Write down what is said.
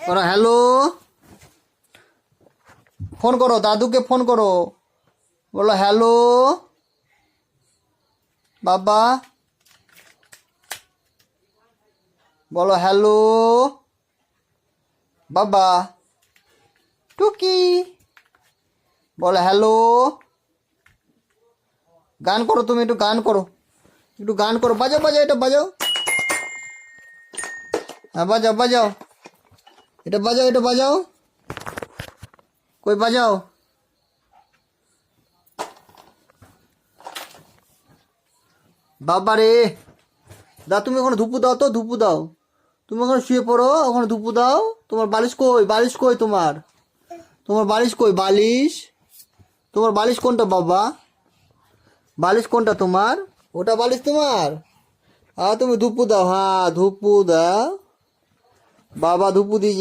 ওরা hello, phone করো, দাদুকে ফোন করো, বলো হ্যালো বাবা, বলো হ্যালো বাবা, টুকি, বলো হ্যালো। গান করো, তুমি একটু গান করো, একটু গান করো, বাজাও বাজাও, এটা বাজাও, হ্যাঁ বাজাও বাজাও, এটা বাজাও, এটা বাজাও, কই বাজাও। বাবা রে, দা তুমি ওখানে ধুপু দাও তো, ধুপু দাও, তুমি ওখানে শুয়ে পড়ো, ওখানে ধুপু দাও। তোমার বালিশ কই, বালিশ কই তোমার, তোমার বালিশ কই, বালিশ, তোমার বালিশ কোনটা বাবা, বালিশ কোনটা তোমার, ওটা বালিশ তোমার। তুমি ধুপু দাও, হ্যাঁ ধুপু দাও, বাবা ধুপু দিয়ে